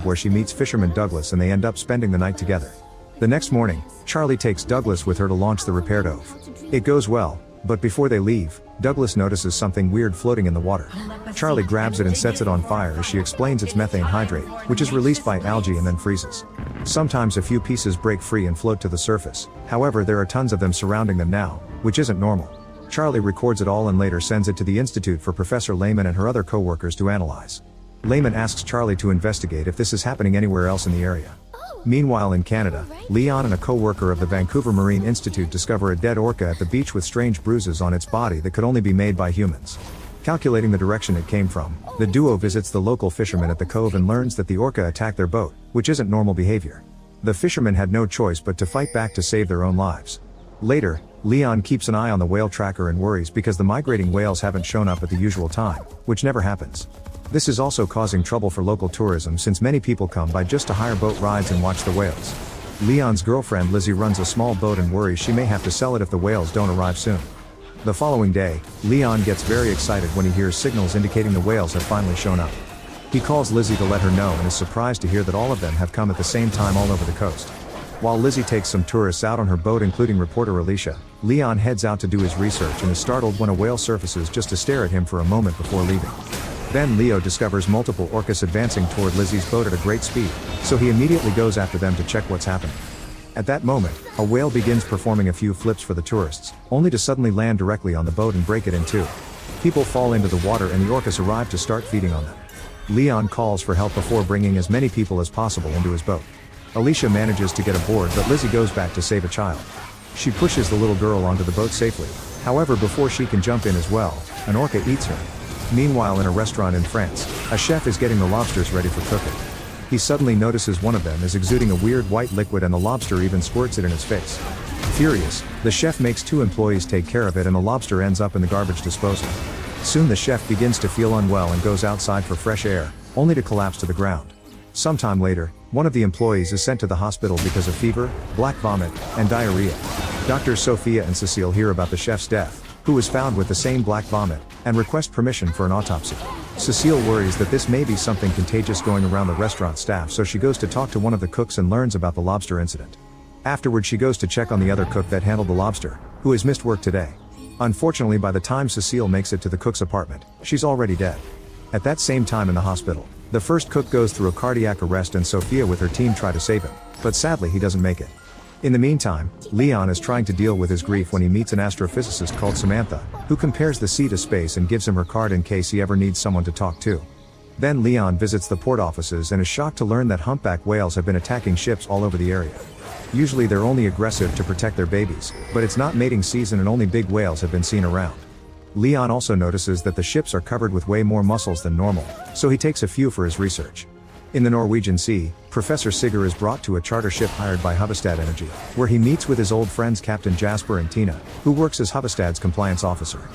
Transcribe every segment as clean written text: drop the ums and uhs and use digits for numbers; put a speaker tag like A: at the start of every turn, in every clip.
A: where she meets fisherman Douglas and they end up spending the night together. The next morning, Charlie takes Douglas with her to launch the repair dove. It goes well, but before they leave, Douglas notices something weird floating in the water. Charlie grabs it and sets it on fire as she explains it's methane hydrate, which is released by algae and then freezes. Sometimes a few pieces break free and float to the surface, however there are tons of them surrounding them now, which isn't normal. Charlie records it all and later sends it to the Institute for Professor Lehman and her other co-workers to analyze. Lehman asks Charlie to investigate if this is happening anywhere else in the area. Meanwhile in Canada, Leon and a co-worker of the Vancouver Marine Institute discover a dead orca at the beach with strange bruises on its body that could only be made by humans. Calculating the direction it came from, the duo visits the local fishermen at the cove and learns that the orca attacked their boat, which isn't normal behavior. The fishermen had no choice but to fight back to save their own lives. Later, Leon keeps an eye on the whale tracker and worries because the migrating whales haven't shown up at the usual time, which never happens. This is also causing trouble for local tourism since many people come by just to hire boat rides and watch the whales. Leon's girlfriend Lizzie runs a small boat and worries she may have to sell it if the whales don't arrive soon. The following day, Leon gets very excited when he hears signals indicating the whales have finally shown up. He calls Lizzie to let her know and is surprised to hear that all of them have come at the same time all over the coast. While Lizzie takes some tourists out on her boat including reporter Alicia, Leon heads out to do his research and is startled when a whale surfaces just to stare at him for a moment before leaving. Then Leo discovers multiple orcas advancing toward Lizzie's boat at a great speed, so he immediately goes after them to check what's happening. At that moment, a whale begins performing a few flips for the tourists, only to suddenly land directly on the boat and break it in two. People fall into the water and the orcas arrive to start feeding on them. Leon calls for help before bringing as many people as possible into his boat. Alicia manages to get aboard but Lizzie goes back to save a child. She pushes the little girl onto the boat safely, however before she can jump in as well, an orca eats her. Meanwhile in a restaurant in France, a chef is getting the lobsters ready for cooking. He suddenly notices one of them is exuding a weird white liquid and the lobster even squirts it in his face. Furious, the chef makes two employees take care of it and the lobster ends up in the garbage disposal. Soon the chef begins to feel unwell and goes outside for fresh air, only to collapse to the ground. Sometime later, one of the employees is sent to the hospital because of fever, black vomit, and diarrhea. Doctors Sophia and Cecile hear about the chef's death, who was found with the same black vomit, and request permission for an autopsy. Cecile worries that this may be something contagious going around the restaurant staff, so she goes to talk to one of the cooks and learns about the lobster incident. Afterward she goes to check on the other cook that handled the lobster, who has missed work today. Unfortunately by the time Cecile makes it to the cook's apartment, she's already dead. At that same time in the hospital, the first cook goes through a cardiac arrest and Sophia with her team try to save him, but sadly he doesn't make it. In the meantime, Leon is trying to deal with his grief when he meets an astrophysicist called Samantha, who compares the sea to space and gives him her card in case he ever needs someone to talk to. Then Leon visits the port offices and is shocked to learn that humpback whales have been attacking ships all over the area. Usually they're only aggressive to protect their babies, but it's not mating season and only big whales have been seen around. Leon also notices that the ships are covered with way more mussels than normal, so he takes a few for his research. In the Norwegian Sea, Professor Sigurd is brought to a charter ship hired by Havestad Energy, where he meets with his old friends Captain Jasper and Tina, who works as Havestad's compliance officer.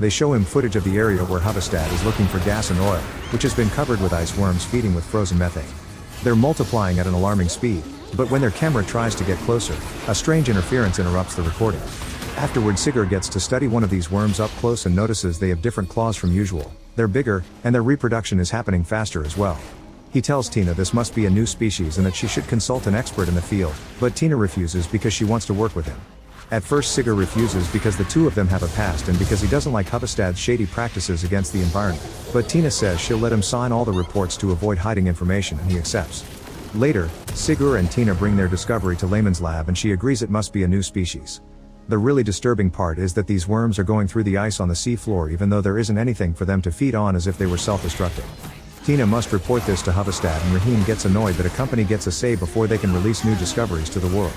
A: They show him footage of the area where Havestad is looking for gas and oil, which has been covered with ice worms feeding with frozen methane. They're multiplying at an alarming speed, but when their camera tries to get closer, a strange interference interrupts the recording. Afterward Sigurd gets to study one of these worms up close and notices they have different claws from usual, they're bigger, and their reproduction is happening faster as well. He tells Tina this must be a new species and that she should consult an expert in the field, but Tina refuses because she wants to work with him. At first Sigurd refuses because the two of them have a past and because he doesn't like Havestad's shady practices against the environment, but Tina says she'll let him sign all the reports to avoid hiding information and he accepts. Later, Sigurd and Tina bring their discovery to Lehman's lab and she agrees it must be a new species. The really disturbing part is that these worms are going through the ice on the sea floor even though there isn't anything for them to feed on, as if they were self-destructing. Tina must report this to Havestad and Rahim gets annoyed that a company gets a say before they can release new discoveries to the world.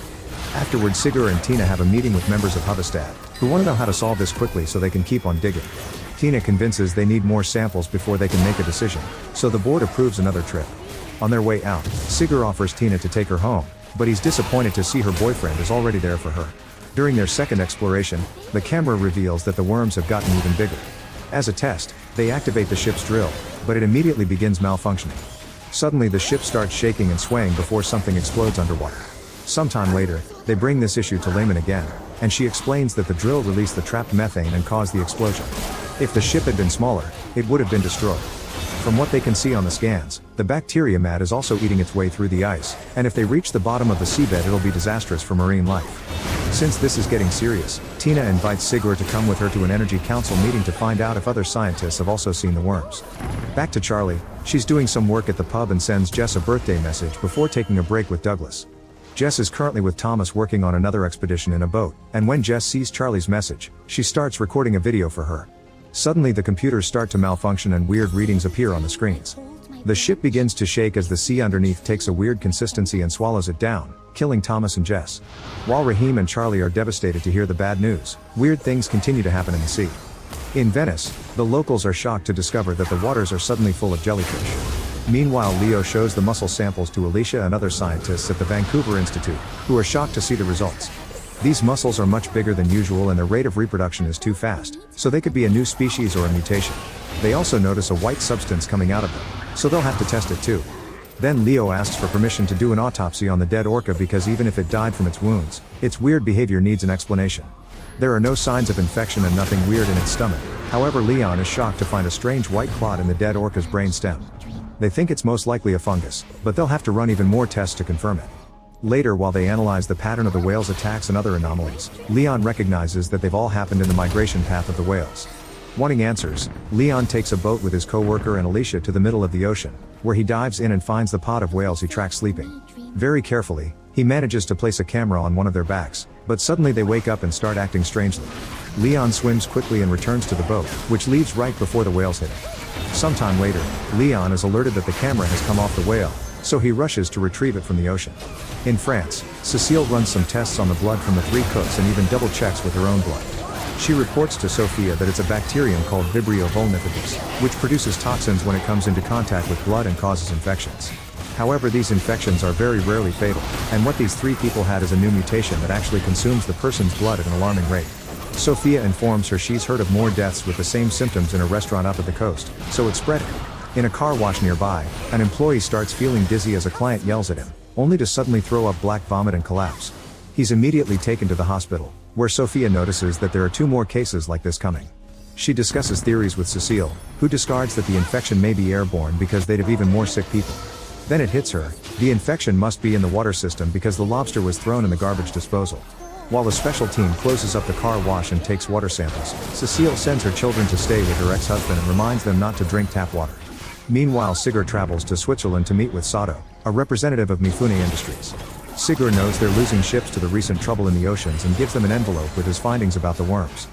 A: Afterwards Sigurd and Tina have a meeting with members of Havestad, who want to know how to solve this quickly so they can keep on digging. Tina convinces they need more samples before they can make a decision, so the board approves another trip. On their way out, Sigurd offers Tina to take her home, but he's disappointed to see her boyfriend is already there for her. During their second exploration, the camera reveals that the worms have gotten even bigger. As a test, they activate the ship's drill, but it immediately begins malfunctioning. Suddenly the ship starts shaking and swaying before something explodes underwater. Sometime later, they bring this issue to Lehman again, and she explains that the drill released the trapped methane and caused the explosion. If the ship had been smaller, it would have been destroyed. From what they can see on the scans, the bacteria mat is also eating its way through the ice, and if they reach the bottom of the seabed it'll be disastrous for marine life. Since this is getting serious, Tina invites Sigur to come with her to an energy council meeting to find out if other scientists have also seen the worms. Back to Charlie, she's doing some work at the pub and sends Jess a birthday message before taking a break with Douglas. Jess is currently with Thomas working on another expedition in a boat, and when Jess sees Charlie's message, she starts recording a video for her. Suddenly the computers start to malfunction and weird readings appear on the screens. The ship begins to shake as the sea underneath takes a weird consistency and swallows it down, killing Thomas and Jess. While Raheem and Charlie are devastated to hear the bad news, weird things continue to happen in the sea. In Venice, the locals are shocked to discover that the waters are suddenly full of jellyfish. Meanwhile, Leo shows the mussel samples to Alicia and other scientists at the Vancouver Institute, who are shocked to see the results. These mussels are much bigger than usual and their rate of reproduction is too fast, so they could be a new species or a mutation. They also notice a white substance coming out of them, so they'll have to test it too. Then Leo asks for permission to do an autopsy on the dead orca because even if it died from its wounds, its weird behavior needs an explanation. There are no signs of infection and nothing weird in its stomach. However, Leon is shocked to find a strange white clot in the dead orca's brain stem. They think it's most likely a fungus, but they'll have to run even more tests to confirm it. Later, while they analyze the pattern of the whale's attacks and other anomalies, Leon recognizes that they've all happened in the migration path of the whales. Wanting answers, Leon takes a boat with his co-worker and Alicia to the middle of the ocean, where he dives in and finds the pod of whales he tracks sleeping. Very carefully, he manages to place a camera on one of their backs, but suddenly they wake up and start acting strangely. Leon swims quickly and returns to the boat, which leaves right before the whales hit it. Sometime later, Leon is alerted that the camera has come off the whale, so he rushes to retrieve it from the ocean. In France, Cecile runs some tests on the blood from the 3 cooks and even double checks with her own blood. She reports to Sophia that it's a bacterium called Vibrio vulnificus, which produces toxins when it comes into contact with blood and causes infections. However, these infections are very rarely fatal, and what these 3 people had is a new mutation that actually consumes the person's blood at an alarming rate. Sophia informs her she's heard of more deaths with the same symptoms in a restaurant up at the coast, so it's spreading. In a car wash nearby, an employee starts feeling dizzy as a client yells at him, only to suddenly throw up black vomit and collapse. He's immediately taken to the hospital, where Sophia notices that there are 2 more cases like this coming. She discusses theories with Cecile, who discards that the infection may be airborne because they'd have even more sick people. Then it hits her, the infection must be in the water system because the lobster was thrown in the garbage disposal. While the special team closes up the car wash and takes water samples, Cecile sends her children to stay with her ex-husband and reminds them not to drink tap water. Meanwhile, Sigur travels to Switzerland to meet with Sato, a representative of Mifune Industries. Sigur knows they're losing ships to the recent trouble in the oceans and gives them an envelope with his findings about the worms.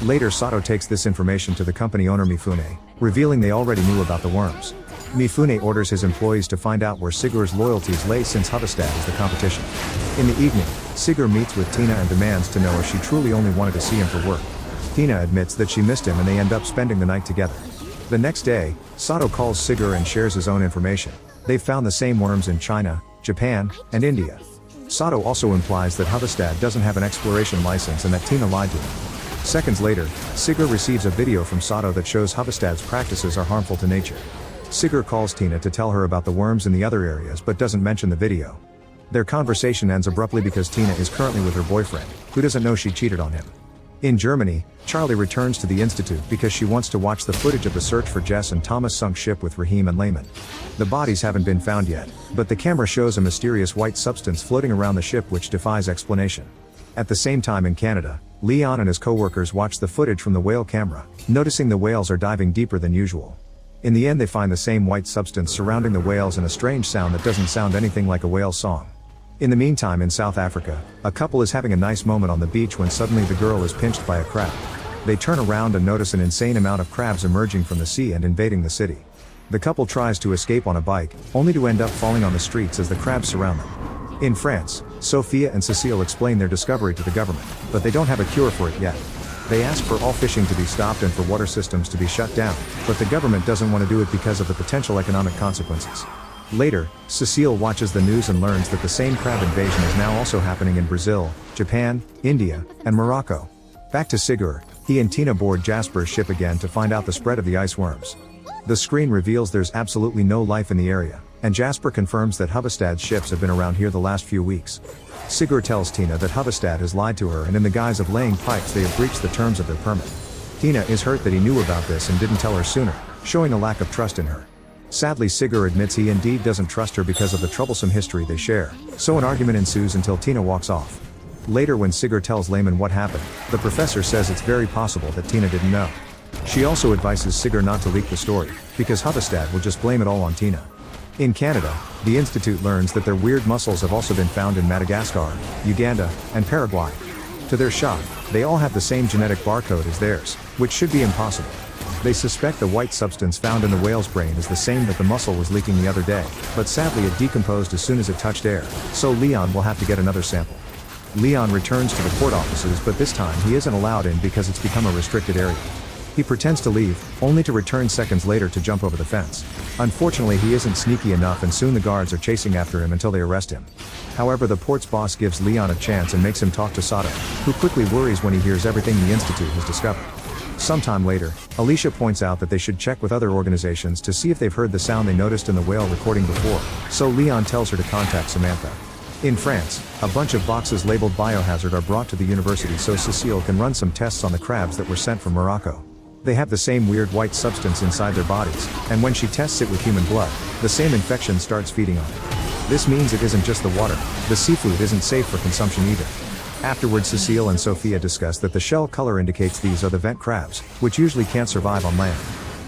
A: Later, Sato takes this information to the company owner Mifune, revealing they already knew about the worms. Mifune orders his employees to find out where Sigur's loyalties lay since Huvestad is the competition. In the evening, Sigur meets with Tina and demands to know if she truly only wanted to see him for work. Tina admits that she missed him and they end up spending the night together. The next day, Sato calls Sigur and shares his own information. They've found the same worms in China, Japan, and India. Sato also implies that Huvestad doesn't have an exploration license and that Tina lied to him. Seconds later, Sigur receives a video from Sato that shows Huvestad's practices are harmful to nature. Sigur calls Tina to tell her about the worms in the other areas but doesn't mention the video. Their conversation ends abruptly because Tina is currently with her boyfriend, who doesn't know she cheated on him. In Germany, Charlie returns to the Institute because she wants to watch the footage of the search for Jess and Thomas' sunk ship with Raheem and Lehman. The bodies haven't been found yet, but the camera shows a mysterious white substance floating around the ship which defies explanation. At the same time in Canada, Leon and his co-workers watch the footage from the whale camera, noticing the whales are diving deeper than usual. In the end, they find the same white substance surrounding the whales and a strange sound that doesn't sound anything like a whale's song. In the meantime, in South Africa, a couple is having a nice moment on the beach when suddenly the girl is pinched by a crab. They turn around and notice an insane amount of crabs emerging from the sea and invading the city. The couple tries to escape on a bike, only to end up falling on the streets as the crabs surround them. In France, Sophia and Cecile explain their discovery to the government, but they don't have a cure for it yet. They ask for all fishing to be stopped and for water systems to be shut down, but the government doesn't want to do it because of the potential economic consequences. Later, Cecile watches the news and learns that the same crab invasion is now also happening in Brazil, Japan, India, and Morocco. Back to Sigur, he and Tina board Jasper's ship again to find out the spread of the ice worms. The screen reveals there's absolutely no life in the area, and Jasper confirms that Huvestad's ships have been around here the last few weeks. Sigur tells Tina that Huvestad has lied to her and in the guise of laying pipes they have breached the terms of their permit. Tina is hurt that he knew about this and didn't tell her sooner, showing a lack of trust in her. Sadly, Sigur admits he indeed doesn't trust her because of the troublesome history they share, so an argument ensues until Tina walks off. Later, when Sigur tells Lehman what happened, the professor says it's very possible that Tina didn't know. She also advises Sigur not to leak the story, because Huvestad will just blame it all on Tina. In Canada, the Institute learns that their weird mussels have also been found in Madagascar, Uganda, and Paraguay. To their shock, they all have the same genetic barcode as theirs, which should be impossible. They suspect the white substance found in the whale's brain is the same that the mussel was leaking the other day, but sadly it decomposed as soon as it touched air, so Leon will have to get another sample. Leon returns to the port offices, but this time he isn't allowed in because it's become a restricted area. He pretends to leave, only to return seconds later to jump over the fence. Unfortunately, he isn't sneaky enough, and soon the guards are chasing after him until they arrest him. However, the port's boss gives Leon a chance and makes him talk to Sato, who quickly worries when he hears everything the Institute has discovered. Sometime later, Alicia points out that they should check with other organizations to see if they've heard the sound they noticed in the whale recording before, so Leon tells her to contact Samantha. In France, a bunch of boxes labeled biohazard are brought to the university so Cecile can run some tests on the crabs that were sent from Morocco. They have the same weird white substance inside their bodies, and when she tests it with human blood, the same infection starts feeding on it. This means it isn't just the water, the seafood isn't safe for consumption either. Afterwards, Cecile and Sophia discuss that the shell color indicates these are the vent crabs, which usually can't survive on land.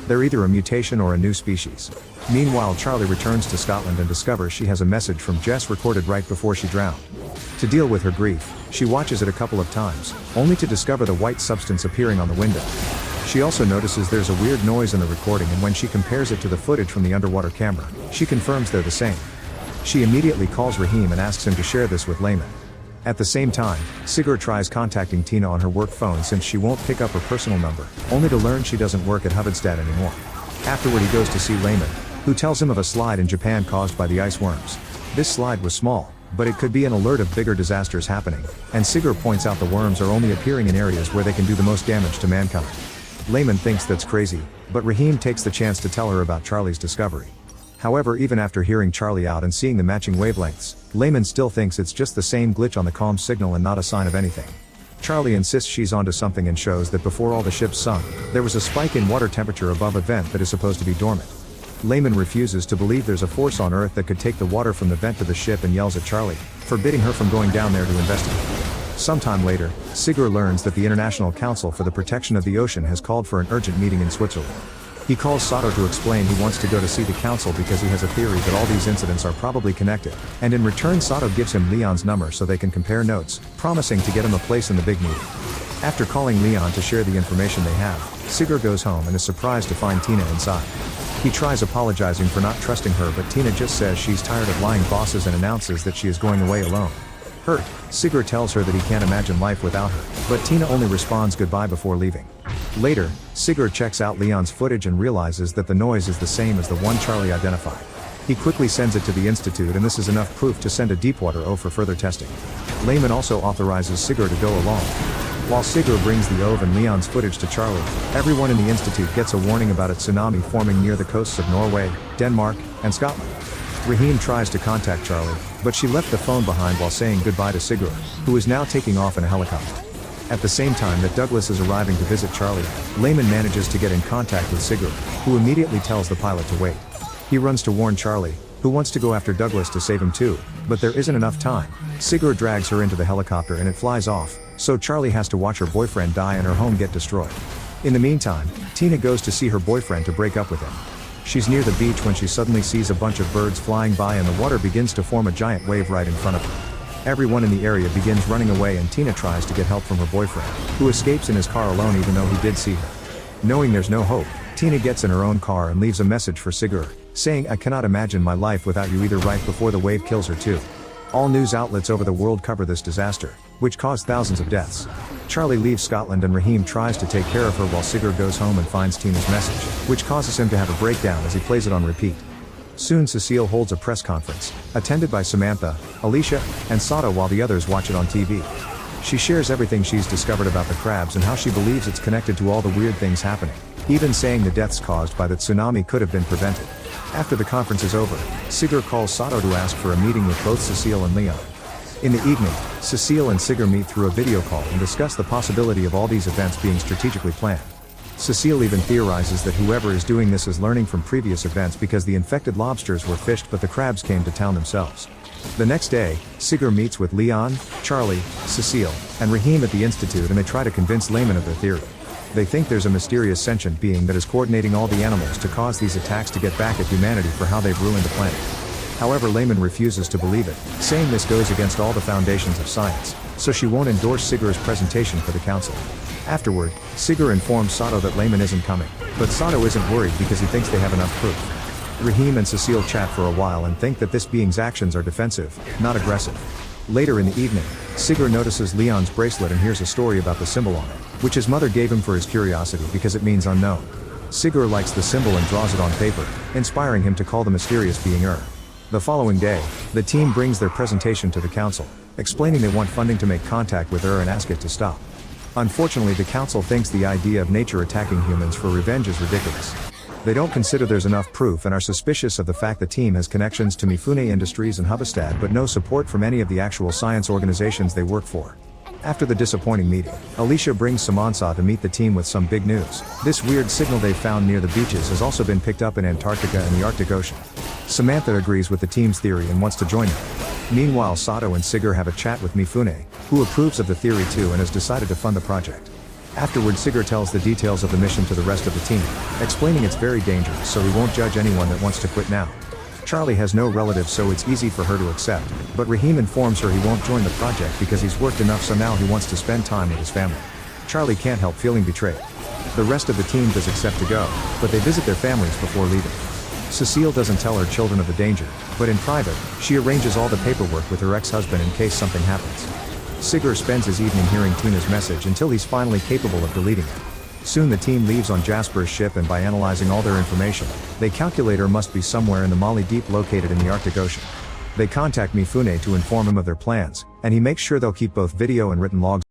A: They're either a mutation or a new species. Meanwhile, Charlie returns to Scotland and discovers she has a message from Jess recorded right before she drowned. To deal with her grief, she watches it a couple of times, only to discover the white substance appearing on the window. She also notices there's a weird noise in the recording, and when she compares it to the footage from the underwater camera, she confirms they're the same. She immediately calls Rahim and asks him to share this with Lehman. At the same time, Sigur tries contacting Tina on her work phone since she won't pick up her personal number, only to learn she doesn't work at Huvestad anymore. Afterward, he goes to see Lehman, who tells him of a slide in Japan caused by the ice worms. This slide was small, but it could be an alert of bigger disasters happening, and Sigur points out the worms are only appearing in areas where they can do the most damage to mankind. Lehman thinks that's crazy, but Rahim takes the chance to tell her about Charlie's discovery. However, even after hearing Charlie out and seeing the matching wavelengths, Lehman still thinks it's just the same glitch on the comm signal and not a sign of anything. Charlie insists she's onto something and shows that before all the ships sunk, there was a spike in water temperature above a vent that is supposed to be dormant. Lehman refuses to believe there's a force on Earth that could take the water from the vent to the ship and yells at Charlie, forbidding her from going down there to investigate. Sometime later, Sigur learns that the International Council for the Protection of the Ocean has called for an urgent meeting in Switzerland. He calls Sato to explain he wants to go to see the council because he has a theory that all these incidents are probably connected, and in return Sato gives him Leon's number so they can compare notes, promising to get him a place in the big meeting. After calling Leon to share the information they have, Sigur goes home and is surprised to find Tina inside. He tries apologizing for not trusting her, but Tina just says she's tired of lying bosses and announces that she is going away alone. Hurt, Sigur tells her that he can't imagine life without her, but Tina only responds goodbye before leaving. Later, Sigur checks out Leon's footage and realizes that the noise is the same as the one Charlie identified. He quickly sends it to the Institute, and this is enough proof to send a Deepwater O for further testing. Lehman also authorizes Sigur to go along. While Sigur brings the OV and Leon's footage to Charlie, everyone in the Institute gets a warning about a tsunami forming near the coasts of Norway, Denmark, and Scotland. Rahim tries to contact Charlie, but she left the phone behind while saying goodbye to Sigur, who is now taking off in a helicopter. At the same time that Douglas is arriving to visit Charlie, Lehman manages to get in contact with Sigur, who immediately tells the pilot to wait. He runs to warn Charlie, who wants to go after Douglas to save him too, but there isn't enough time. Sigur drags her into the helicopter and it flies off, so Charlie has to watch her boyfriend die and her home get destroyed. In the meantime, Tina goes to see her boyfriend to break up with him. She's near the beach when she suddenly sees a bunch of birds flying by and the water begins to form a giant wave right in front of her. Everyone in the area begins running away and Tina tries to get help from her boyfriend, who escapes in his car alone even though he did see her. Knowing there's no hope, Tina gets in her own car and leaves a message for Sigur, saying, "I cannot imagine my life without you," either right before the wave kills her too. All news outlets over the world cover this disaster, which caused thousands of deaths. Charlie leaves Scotland and Rahim tries to take care of her while Sigur goes home and finds Tina's message, which causes him to have a breakdown as he plays it on repeat. Soon Cecile holds a press conference, attended by Samantha, Alicia, and Sato while the others watch it on TV. She shares everything she's discovered about the crabs and how she believes it's connected to all the weird things happening, even saying the deaths caused by the tsunami could have been prevented. After the conference is over, Sigur calls Sato to ask for a meeting with both Cecile and Leon. In the evening, Cecile and Sigur meet through a video call and discuss the possibility of all these events being strategically planned. Cecile even theorizes that whoever is doing this is learning from previous events because the infected lobsters were fished but the crabs came to town themselves. The next day, Sigur meets with Leon, Charlie, Cecile, and Raheem at the Institute and they try to convince Layman of their theory. They think there's a mysterious sentient being that is coordinating all the animals to cause these attacks to get back at humanity for how they've ruined the planet. However, Layman refuses to believe it, saying this goes against all the foundations of science, so she won't endorse Sigur's presentation for the council. Afterward, Sigur informs Sato that Layman isn't coming, but Sato isn't worried because he thinks they have enough proof. Raheem and Cecile chat for a while and think that this being's actions are defensive, not aggressive. Later in the evening, Sigur notices Leon's bracelet and hears a story about the symbol on it, which his mother gave him for his curiosity because it means unknown. Sigur likes the symbol and draws it on paper, inspiring him to call the mysterious being The following day, the team brings their presentation to the council, explaining they want funding to make contact with and ask it to stop. Unfortunately, the council thinks the idea of nature attacking humans for revenge is ridiculous. They don't consider there's enough proof and are suspicious of the fact the team has connections to Mifune Industries and Hubestad but no support from any of the actual science organizations they work for. After the disappointing meeting, Alicia brings Samansa to meet the team with some big news. This weird signal they found near the beaches has also been picked up in Antarctica and the Arctic Ocean. Samantha agrees with the team's theory and wants to join them. Meanwhile, Sato and Sigur have a chat with Mifune, who approves of the theory too and has decided to fund the project. Afterward, Sigur tells the details of the mission to the rest of the team, explaining it's very dangerous so he won't judge anyone that wants to quit now. Charlie has no relatives so it's easy for her to accept, but Raheem informs her he won't join the project because he's worked enough so now he wants to spend time with his family. Charlie can't help feeling betrayed. The rest of the team does accept to go, but they visit their families before leaving. Cecile doesn't tell her children of the danger, but in private, she arranges all the paperwork with her ex-husband in case something happens. Sigur spends his evening hearing Tina's message until he's finally capable of deleting it. Soon the team leaves on Jasper's ship and by analyzing all their information, they calculate her must be somewhere in the Mali Deep located in the Arctic Ocean. They contact Mifune to inform him of their plans, and he makes sure they'll keep both video and written logs